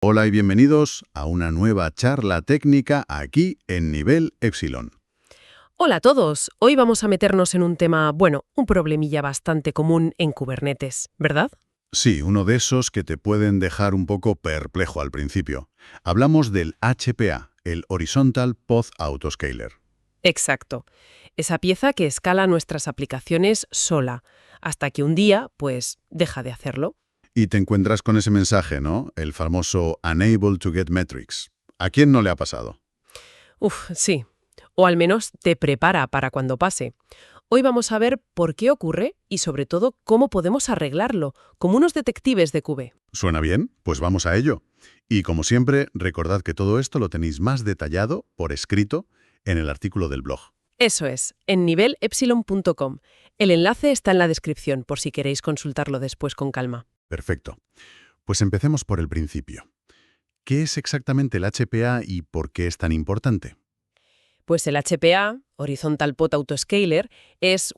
Hola y bienvenidos a una nueva charla técnica aquí en Nivel Epsilon. Hola a todos, hoy vamos a meternos en un tema, un problemilla bastante común en Kubernetes, ¿verdad? Sí, uno de esos que te pueden dejar un poco perplejo al principio. Hablamos del HPA, el Horizontal Pod Autoscaler. Exacto. Esa pieza que escala nuestras aplicaciones sola, hasta que un día, deja de hacerlo. Y te encuentras con ese mensaje, ¿no? El famoso Unable to get metrics. ¿A quién no le ha pasado? Sí. O al menos te prepara para cuando pase. Hoy vamos a ver por qué ocurre y sobre todo cómo podemos arreglarlo, como unos detectives de QB. ¿Suena bien? Pues vamos a ello. Y como siempre, recordad que todo esto lo tenéis más detallado, por escrito, en el artículo del blog. Eso es, en nivelepsilon.com. El enlace está en la descripción por si queréis consultarlo después con calma. Perfecto. Pues empecemos por el principio. ¿Qué es exactamente el HPA y por qué es tan importante? Pues el HPA, Horizontal Pod Autoscaler, es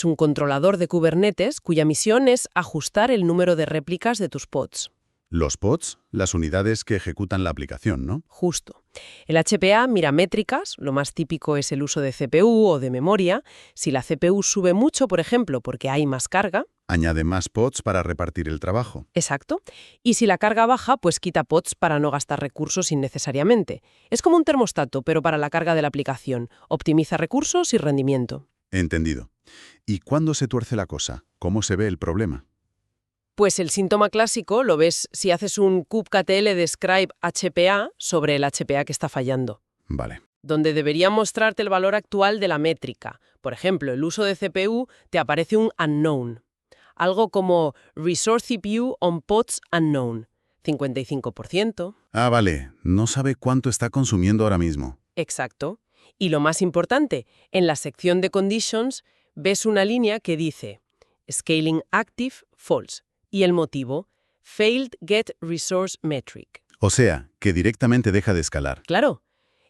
un controlador de Kubernetes cuya misión es ajustar el número de réplicas de tus pods. Los pods, las unidades que ejecutan la aplicación, ¿no? Justo. El HPA mira métricas, lo más típico es el uso de CPU o de memoria. Si la CPU sube mucho, por ejemplo, porque hay más carga. Añade más pods para repartir el trabajo. Exacto. Y si la carga baja, pues quita pods para no gastar recursos innecesariamente. Es como un termostato, pero para la carga de la aplicación. Optimiza recursos y rendimiento. Entendido. ¿Y cuándo se tuerce la cosa? ¿Cómo se ve el problema? Pues el síntoma clásico lo ves si haces un kubectl describe HPA sobre el HPA que está fallando, Vale. donde debería mostrarte el valor actual de la métrica. Por ejemplo, el uso de CPU te aparece un unknown. Algo como resource CPU on pods unknown, 55%. Ah, vale. No sabe cuánto está consumiendo ahora mismo. Exacto. Y lo más importante, en la sección de conditions ves una línea que dice scaling active false y el motivo failed get resource metric. O sea, que directamente deja de escalar. Claro.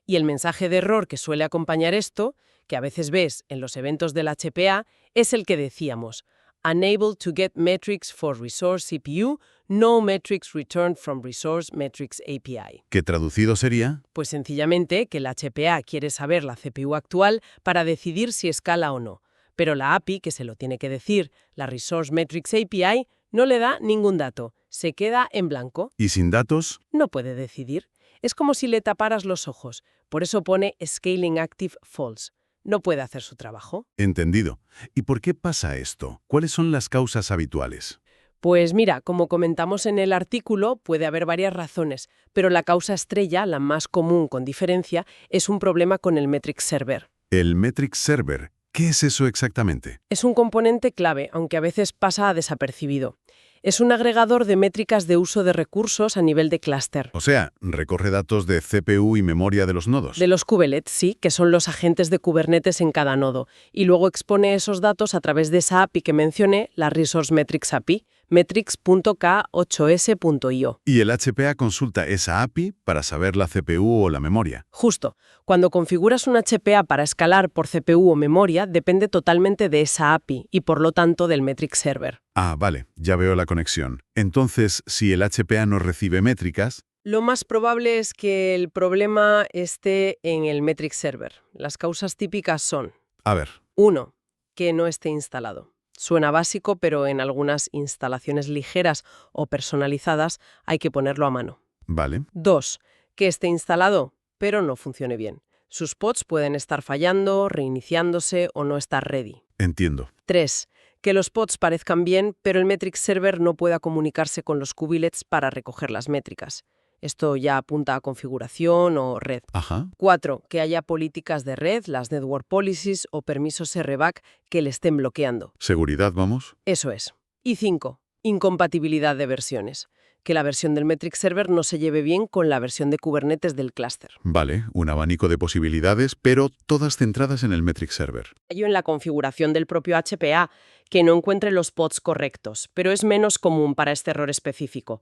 Y el mensaje de error que suele acompañar esto, que a veces ves en los eventos del HPA, es el que decíamos: unable to get metrics for resource CPU, no metrics returned from resource metrics API. ¿Qué traducido sería? Pues sencillamente que el HPA quiere saber la CPU actual para decidir si escala o no. Pero la API, que se lo tiene que decir, la Resource Metrics API, no le da ningún dato. Se queda en blanco. ¿Y sin datos? No puede decidir. Es como si le taparas los ojos. Por eso pone Scaling Active False. No puede hacer su trabajo. Entendido. ¿Y por qué pasa esto? ¿Cuáles son las causas habituales? Pues mira, como comentamos en el artículo, puede haber varias razones, pero la causa estrella, la más común con diferencia, es un problema con el metric server. El Metric Server. ¿Qué es eso exactamente? Es un componente clave, aunque a veces pasa desapercibido. Es un agregador de métricas de uso de recursos a nivel de clúster. O sea, recoge datos de CPU y memoria de los nodos. De los kubelets, sí, que son los agentes de Kubernetes en cada nodo, y luego expone esos datos a través de esa API que mencioné, la Resource Metrics API, metrics.k8s.io. Y el HPA consulta esa API para saber la CPU o la memoria. Justo, cuando configuras un HPA para escalar por CPU o memoria, depende totalmente de esa API y por lo tanto del metric server. Ah, vale, ya veo la conexión. Entonces, si el HPA no recibe métricas, Lo más probable es que el problema esté en el metric server. Las causas típicas son: a ver, 1. Que no esté instalado. Suena básico, pero en algunas instalaciones ligeras o personalizadas hay que ponerlo a mano. vale, 2. Que esté instalado, pero no funcione bien. Sus pods pueden estar fallando, reiniciándose o no estar ready. entiendo. 3. Que los pods parezcan bien, pero el metric server no pueda comunicarse con los kubelets para recoger las métricas. Esto ya apunta a configuración o red. Ajá, 4. Que haya políticas de red, las network policies o permisos RBAC que le estén bloqueando. seguridad, vamos. Eso es. Y 5. Incompatibilidad de versiones. Que la versión del metric server no se lleve bien con la versión de Kubernetes del clúster. Vale, un abanico de posibilidades, pero todas centradas en el Metric Server. Ello en la configuración del propio HPA, que no encuentre los pods correctos, pero es menos común para este error específico.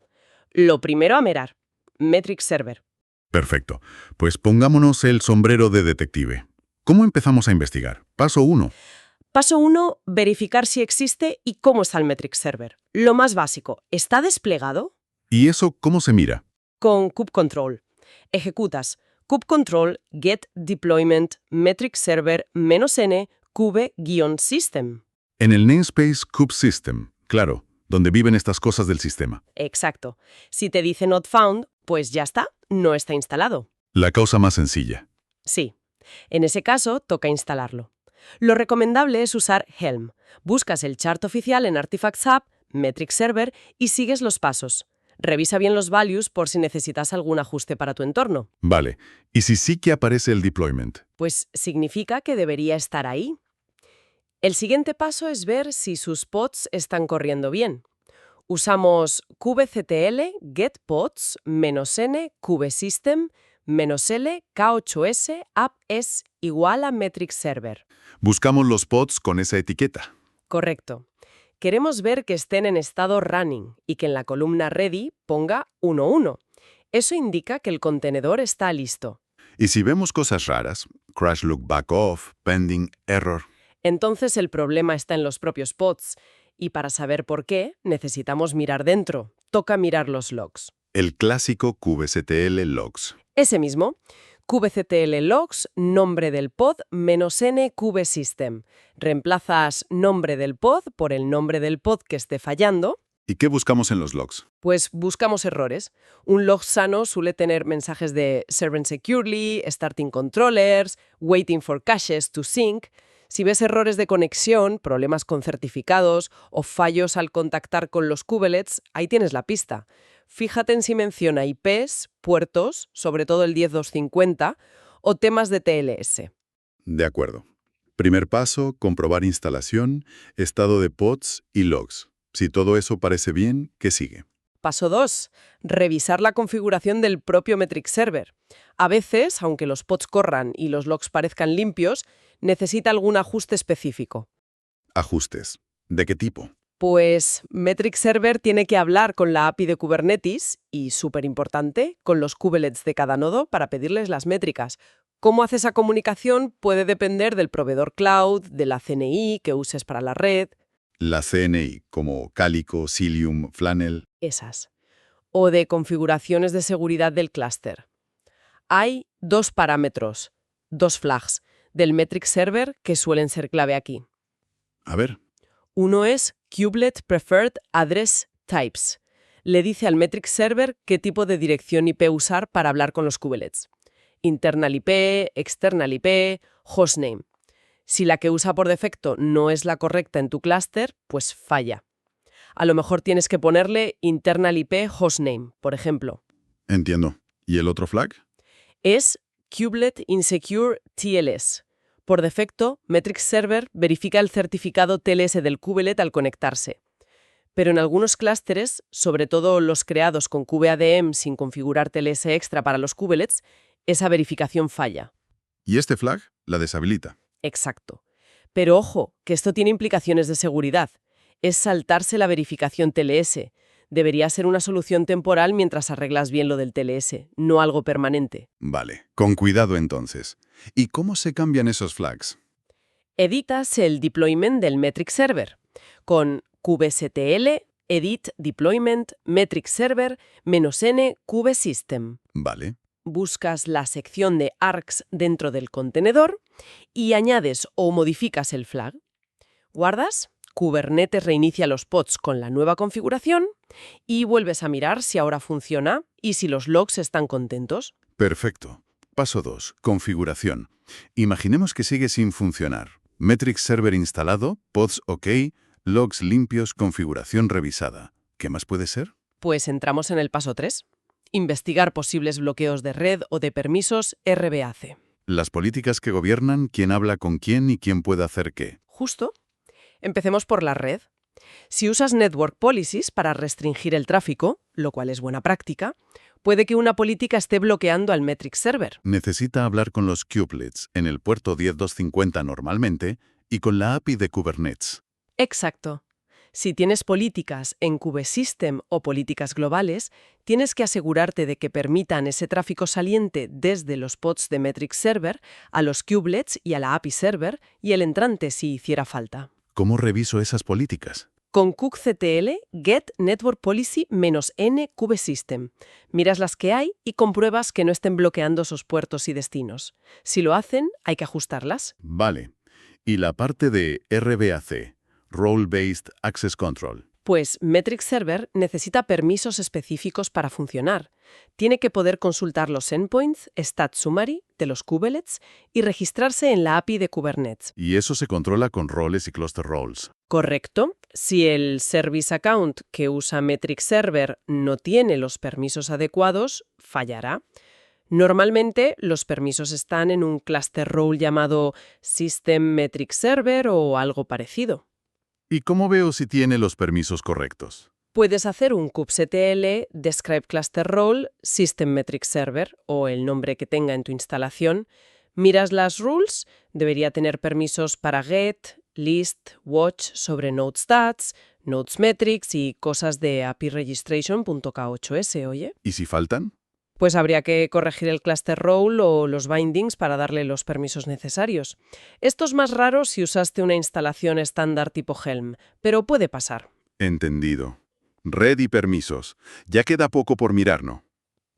Lo primero a mirar: metric server. Perfecto. Pues pongámonos el sombrero de detective. ¿Cómo empezamos a investigar? Paso 1. Paso 1, verificar si existe y cómo está el metric server. Lo más básico, ¿está desplegado? ¿Y eso cómo se mira? con kubectl. Ejecutas kubectl get deployment metric server -n kube-system. En el namespace kubesystem, claro, donde viven estas cosas del sistema. Exacto. Si te dice not found, pues ya está, no está instalado. La causa más sencilla. Sí. En ese caso, toca instalarlo. Lo recomendable es usar Helm. Buscas el chart oficial en Artifacts Hub, Metric Server y sigues los pasos. Revisa bien los values por si necesitas algún ajuste para tu entorno. Vale, ¿y si sí que aparece el deployment? Pues significa que debería estar ahí. El siguiente paso es ver si sus pods están corriendo bien. Usamos kubectl get pods -n kubesystem -l k8s app es igual a metric server. Buscamos los pods con esa etiqueta. Correcto. Queremos ver que estén en estado running y que en la columna ready ponga 11. Eso indica que el contenedor está listo. Y si vemos cosas raras, crash look back off, pending, error. Entonces el problema está en los propios pods. Y para saber por qué, necesitamos mirar dentro. Toca mirar los logs. El clásico kubectl logs. Ese mismo. kubectl logs, nombre del pod -n kubesystem. Reemplazas nombre del pod por el nombre del pod que esté fallando. ¿Y qué buscamos en los logs? Pues buscamos errores. Un log sano suele tener mensajes de serving securely, starting controllers, waiting for caches to sync. Si ves errores de conexión, problemas con certificados o fallos al contactar con los kubelets, ahí tienes la pista. Fíjate en si menciona IPs, puertos, sobre todo el 10250, o temas de TLS. De acuerdo. Primer paso, comprobar instalación, estado de pods y logs. Si todo eso parece bien, ¿qué sigue? Paso 2. Revisar la configuración del propio metric server. A veces, aunque los pods corran y los logs parezcan limpios, necesita algún ajuste específico. Ajustes. ¿De qué tipo? Pues metric server tiene que hablar con la API de Kubernetes y, súper importante, con los kubelets de cada nodo para pedirles las métricas. Cómo hace esa comunicación puede depender del proveedor cloud, de la CNI que uses para la red. La CNI, como Calico, Cilium, Flannel. Esas. O de configuraciones de seguridad del clúster. Hay dos parámetros, dos flags, del metric server que suelen ser clave aquí. A ver. Uno es Kubelet Preferred Address Types. Le dice al metric server qué tipo de dirección IP usar para hablar con los kubelets. Internal IP, external IP, hostname. Si la que usa por defecto no es la correcta en tu clúster, pues falla. A lo mejor tienes que ponerle internal IP hostname, por ejemplo. Entiendo. ¿Y el otro flag? Es Kubelet Insecure TLS. Por defecto, Metric Server verifica el certificado TLS del kubelet al conectarse. Pero en algunos clústeres, sobre todo los creados con kubeadm sin configurar TLS extra para los kubelets, esa verificación falla. ¿Y este flag? La deshabilita. Exacto. Pero ojo, que esto tiene implicaciones de seguridad. Es saltarse la verificación TLS. Debería ser una solución temporal mientras arreglas bien lo del TLS, no algo permanente. Vale. Con cuidado entonces. ¿Y cómo se cambian esos flags? Editas el deployment del metric server con kubectl edit deployment metric server -n kubesystem. Vale. Buscas la sección de args dentro del contenedor y añades o modificas el flag. Guardas, Kubernetes reinicia los pods con la nueva configuración y vuelves a mirar si ahora funciona y si los logs están contentos. Perfecto. Paso 2. Configuración. Imaginemos que sigue sin funcionar. Metric Server instalado, pods OK, logs limpios, configuración revisada. ¿Qué más puede ser? Pues entramos en el paso 3. Investigar posibles bloqueos de red o de permisos RBAC. Las políticas que gobiernan, quién habla con quién y quién puede hacer qué. Justo. Empecemos por la red. Si usas Network Policies para restringir el tráfico, lo cual es buena práctica, puede que una política esté bloqueando al metric server. Necesita hablar con los kubelets en el puerto 10250 normalmente y con la API de Kubernetes. Exacto. Si tienes políticas en kubesystem o políticas globales, tienes que asegurarte de que permitan ese tráfico saliente desde los pods de metric server a los kubelets y a la API server y el entrante si hiciera falta. ¿Cómo reviso esas políticas? Con kubectl, get network policy -n kubesystem. Miras las que hay y compruebas que no estén bloqueando esos puertos y destinos. Si lo hacen, hay que ajustarlas. Vale. ¿Y la parte de RBAC, Role Based Access Control? Pues Metrics Server necesita permisos específicos para funcionar. Tiene que poder consultar los endpoints, stat summary de los kubelets y registrarse en la API de Kubernetes. Y eso se controla con roles y cluster roles. Correcto. Si el service account que usa Metrics Server no tiene los permisos adecuados, fallará. Normalmente los permisos están en un cluster role llamado System Metrics Server o algo parecido. ¿Y cómo veo si tiene los permisos correctos? Puedes hacer un kubectl describe cluster role system metrics server o el nombre que tenga en tu instalación. Miras las rules, debería tener permisos para get, list, watch sobre node stats, nodes metrics y cosas de API registration.k8s, oye. ¿Y si faltan? Pues habría que corregir el cluster role o los bindings para darle los permisos necesarios. Esto es más raro si usaste una instalación estándar tipo Helm, pero puede pasar. Entendido. Red y permisos. Ya queda poco por mirar, ¿no?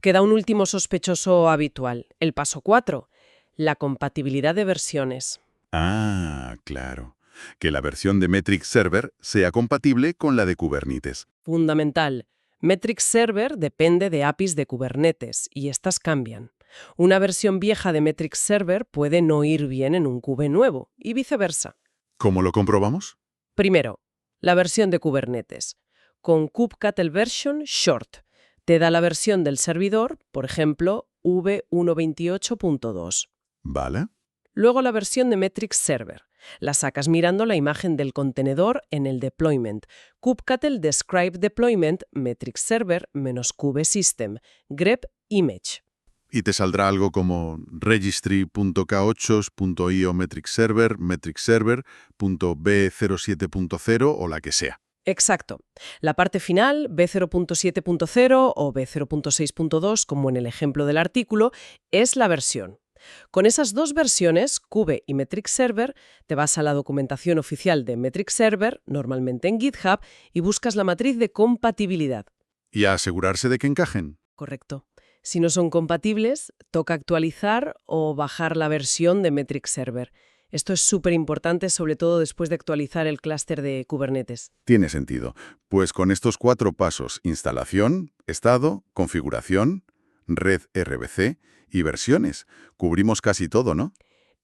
Queda un último sospechoso habitual, el paso 4, la compatibilidad de versiones. Ah, claro. Que la versión de Metrics Server sea compatible con la de Kubernetes. Fundamental. Metrics Server depende de APIs de Kubernetes y estas cambian. Una versión vieja de Metrics Server puede no ir bien en un kube nuevo y viceversa. ¿Cómo lo comprobamos? Primero, la versión de Kubernetes. Con kubectl version short. Te da la versión del servidor, por ejemplo, v1.28.2. Vale. Luego la versión de Metrics Server. La sacas mirando la imagen del contenedor en el deployment. Kubectl describe deployment metrics server -kubesystem grep image. Y te saldrá algo como registry.k8s.io metrics server.b07.0 o la que sea. Exacto. La parte final, b0.7.0 o b0.6.2, como en el ejemplo del artículo, es la versión. Con esas dos versiones, Kube y Metrics Server, te vas a la documentación oficial de Metrics Server, normalmente en GitHub, y buscas la matriz de compatibilidad. Y a asegurarse de que encajen. Correcto. Si no son compatibles, toca actualizar o bajar la versión de Metrics Server. Esto es súper importante, sobre todo después de actualizar el clúster de Kubernetes. Tiene sentido. Pues con estos 4 pasos, instalación, estado, configuración, red RBC y versiones, cubrimos casi todo, ¿no?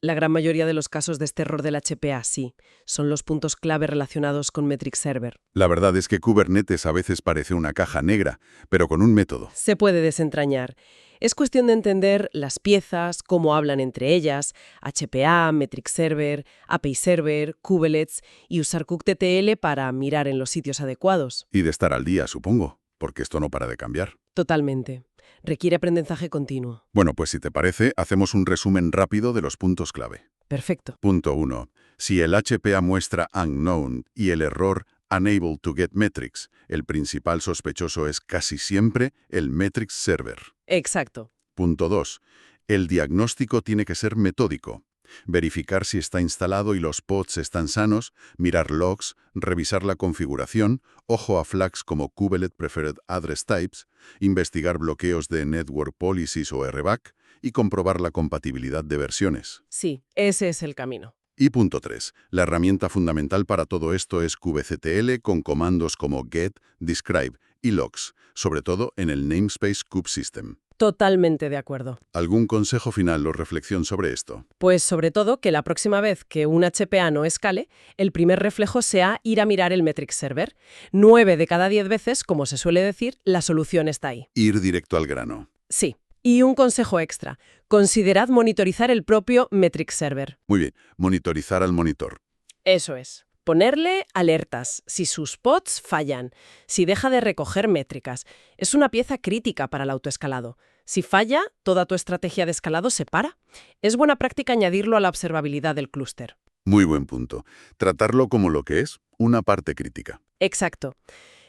La gran mayoría de los casos de este error del HPA, sí, son los puntos clave relacionados con Metrics Server. La verdad es que Kubernetes a veces parece una caja negra, pero con un método. Se puede desentrañar. Es cuestión de entender las piezas, cómo hablan entre ellas, HPA, Metrics Server, API Server, kubelets, y usar kubectl para mirar en los sitios adecuados. Y de estar al día, supongo, porque esto no para de cambiar. Totalmente. Requiere aprendizaje continuo. Bueno, pues si te parece, hacemos un resumen rápido de los puntos clave. Perfecto. Punto 1. Si el HPA muestra unknown y el error unable to get metrics, el principal sospechoso es casi siempre el Metrics Server. Exacto. Punto 2. El diagnóstico tiene que ser metódico. Verificar si está instalado y los pods están sanos, mirar logs, revisar la configuración, ojo a flags como Kubelet Preferred Address Types, investigar bloqueos de Network Policies o RBAC y comprobar la compatibilidad de versiones. Sí, ese es el camino. Y punto 3. La herramienta fundamental para todo esto es kubectl con comandos como get, describe y logs, sobre todo en el namespace kubesystem. Totalmente de acuerdo. ¿Algún consejo final o reflexión sobre esto? Pues sobre todo que la próxima vez que un HPA no escale, el primer reflejo sea ir a mirar el Metrics Server. 9 de cada 10 veces, como se suele decir, la solución está ahí. Ir directo al grano. Sí. Y un consejo extra. Considerad monitorizar el propio Metrics Server. Muy bien, monitorizar al monitor. Eso es. Ponerle alertas si sus pods fallan, si deja de recoger métricas. Es una pieza crítica para el autoescalado. Si falla, toda tu estrategia de escalado se para. Es buena práctica añadirlo a la observabilidad del clúster. Muy buen punto. Tratarlo como lo que es, una parte crítica. Exacto.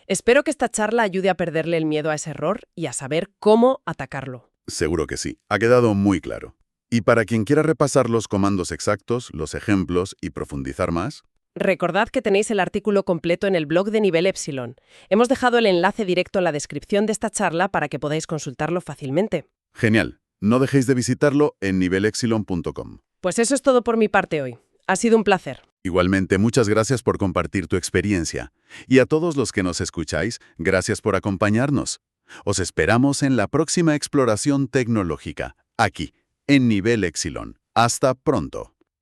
Espero que esta charla ayude a perderle el miedo a ese error y a saber cómo atacarlo. Seguro que sí. Ha quedado muy claro. Y para quien quiera repasar los comandos exactos, los ejemplos y profundizar más, Recordad que tenéis el artículo completo en el blog de Nivel Epsilon. Hemos dejado el enlace directo en la descripción de esta charla para que podáis consultarlo fácilmente. Genial. No dejéis de visitarlo en nivelepsilon.com. Pues eso es todo por mi parte hoy. Ha sido un placer. Igualmente, muchas gracias por compartir tu experiencia. Y a todos los que nos escucháis, gracias por acompañarnos. Os esperamos en la próxima exploración tecnológica, aquí, en Nivel Epsilon. Hasta pronto.